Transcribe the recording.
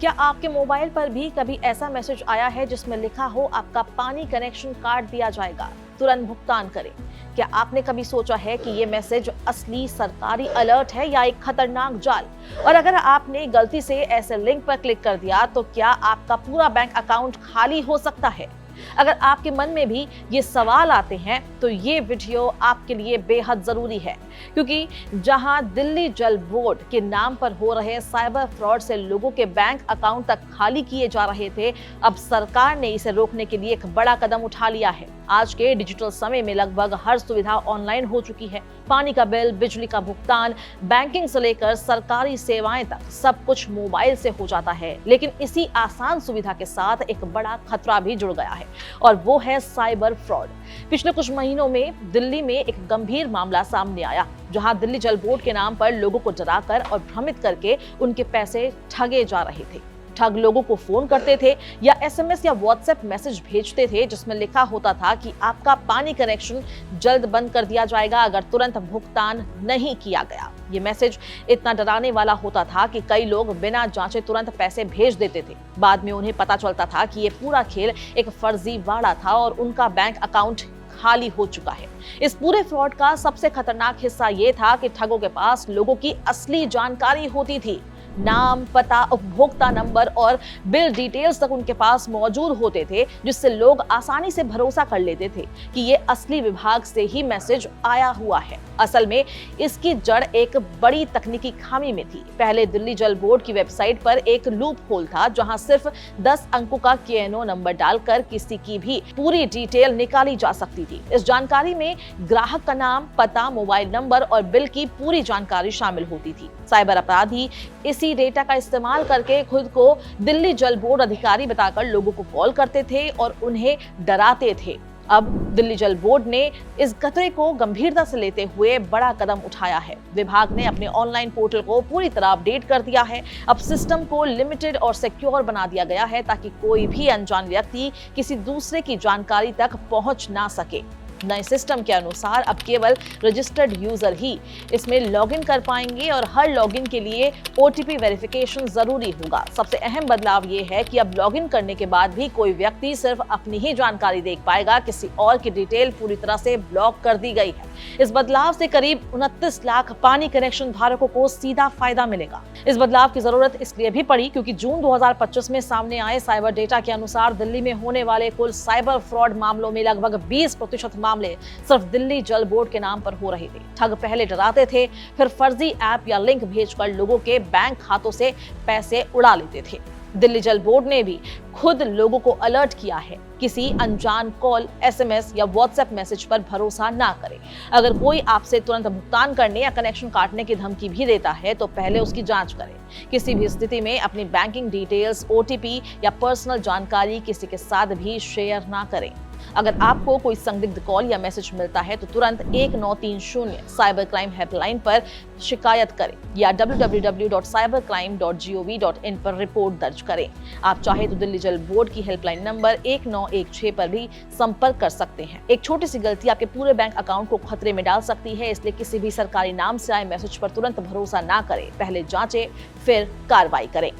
क्या आपके मोबाइल पर भी कभी ऐसा मैसेज आया है जिसमें लिखा हो आपका पानी कनेक्शन काट दिया जाएगा, तुरंत भुगतान करें? क्या आपने कभी सोचा है कि ये मैसेज असली सरकारी अलर्ट है या एक खतरनाक जाल? और अगर आपने गलती से ऐसे लिंक पर क्लिक कर दिया तो क्या आपका पूरा बैंक अकाउंट खाली हो सकता है? अगर आपके मन में भी ये सवाल आते हैं तो ये वीडियो आपके लिए बेहद जरूरी है, क्योंकि जहां दिल्ली जल बोर्ड के नाम पर हो रहे साइबर फ्रॉड से लोगों के बैंक अकाउंट तक खाली किए जा रहे थे, अब सरकार ने इसे रोकने के लिए एक बड़ा कदम उठा लिया है। आज के डिजिटल समय में लगभग हर सुविधा ऑनलाइन हो चुकी है। पानी का बिल, बिजली का भुगतान, बैंकिंग से लेकर सरकारी सेवाएं तक सब कुछ मोबाइल से हो जाता है। लेकिन इसी आसान सुविधा के साथ एक बड़ा खतरा भी जुड़ गया है और वो है साइबर फ्रॉड। पिछले कुछ महीनों में दिल्ली में एक गंभीर मामला सामने आया, जहां दिल्ली जल बोर्ड के नाम पर लोगों को डराकर और भ्रमित करके उनके पैसे ठगे जा रहे थे। ठग लोगों को फोन करते थे या एसएमएस या व्हाट्सएप मैसेज भेजते थे जिसमें लिखा होता था कि आपका पानी कनेक्शन जल्द बंद कर दिया जाएगा अगर तुरंत भुगतान नहीं किया गया। ये मैसेज इतना डराने वाला होता था कि कई लोग बिना जांचे तुरंत पैसे भेज देते थे। बाद में उन्हें पता चलता था कि ये पूरा खेल एक फर्जीवाड़ा था और उनका बैंक अकाउंट खाली हो चुका है। इस पूरे फ्रॉड का सबसे खतरनाक हिस्सा ये था कि ठगों के पास लोगों की असली जानकारी होती थी। नाम, पता, उपभोक्ता नंबर और बिल डिटेल्स तक उनके पास मौजूद होते थे, जिससे लोग आसानी से भरोसा कर लेते थे कि ये असली विभाग से ही मैसेज आया हुआ है। असल में इसकी जड़ एक बड़ी तकनीकी खामी में थी। पहले दिल्ली जल बोर्ड की वेबसाइट पर एक लूप होल था, जहां सिर्फ 10 अंकों का KNO नंबर डालकर किसी की भी पूरी डिटेल निकाली जा सकती थी। इस जानकारी में ग्राहक का नाम, पता, मोबाइल नंबर और बिल की पूरी जानकारी शामिल होती थी। साइबर अपराधी इसी डेटा का इस्तेमाल करके खुद को दिल्ली जल बोर्ड अधिकारी बताकर लोगों को कॉल करते थे और उन्हें डराते थे। अब दिल्ली जल बोर्ड ने इस खतरे को गंभीरता से लेते हुए बड़ा कदम उठाया है। विभाग ने अपने ऑनलाइन पोर्टल को पूरी तरह अपडेट कर दिया है। अब सिस्टम को लिमिटेड और सिक्योर बना दिया गया है ताकि कोई भी अनजान व्यक्ति किसी दूसरे की जानकारी तक पहुंच ना सके। नए सिस्टम के अनुसार अब केवल रजिस्टर्ड यूजर ही इसमें लॉगिन कर पाएंगे और हर लॉगिन के लिए OTP वेरिफिकेशन जरूरी होगा। सबसे अहम बदलाव ये है कि अब लॉगिन करने के बाद भी कोई व्यक्ति सिर्फ अपनी ही जानकारी देख पाएगा, किसी और की डिटेल पूरी तरह से ब्लॉक कर दी गई है। इस बदलाव से करीब 29 लाख पानी कनेक्शन धारकों को सीधा फायदा मिलेगा। इस बदलाव की जरूरत इसलिए भी पड़ी क्योंकि जून 2025 में सामने आए साइबर डेटा के अनुसार दिल्ली में होने वाले कुल साइबर फ्रॉड मामलों में लगभग 20% मामले सिर्फ दिल्ली जल बोर्ड के नाम पर हो रहे थे। ठग पहले डराते थे, फिर फर्जी ऐप या लिंक भेजकर लोगों के बैंक खातों से पैसे उड़ा लेते थे। दिल्ली जल बोर्ड ने भी खुद लोगों को अलर्ट किया है, किसी अनजान कॉल, SMS या व्हाट्सएप मैसेज पर भरोसा ना करें। अगर कोई आपसे तुरंत भुगतान करने या कनेक्शन काटने की धमकी भी देता है तो पहले उसकी जांच करें। किसी भी स्थिति में अपनी बैंकिंग डिटेल्स, OTP या पर्सनल जानकारी किसी के साथ भी शेयर ना करें। अगर आपको कोई संदिग्ध कॉल या मैसेज मिलता है तो तुरंत 1930 साइबर क्राइम हेल्पलाइन पर शिकायत करें या www.cybercrime.gov.in पर रिपोर्ट दर्ज करें। आप चाहे तो दिल्ली जल बोर्ड की हेल्पलाइन नंबर 1916 पर भी संपर्क कर सकते हैं। एक छोटी सी गलती आपके पूरे बैंक अकाउंट को खतरे में डाल सकती है, इसलिए किसी भी सरकारी नाम से आए मैसेज पर तुरंत भरोसा ना करें। पहले जांचें, फिर कार्रवाई करें।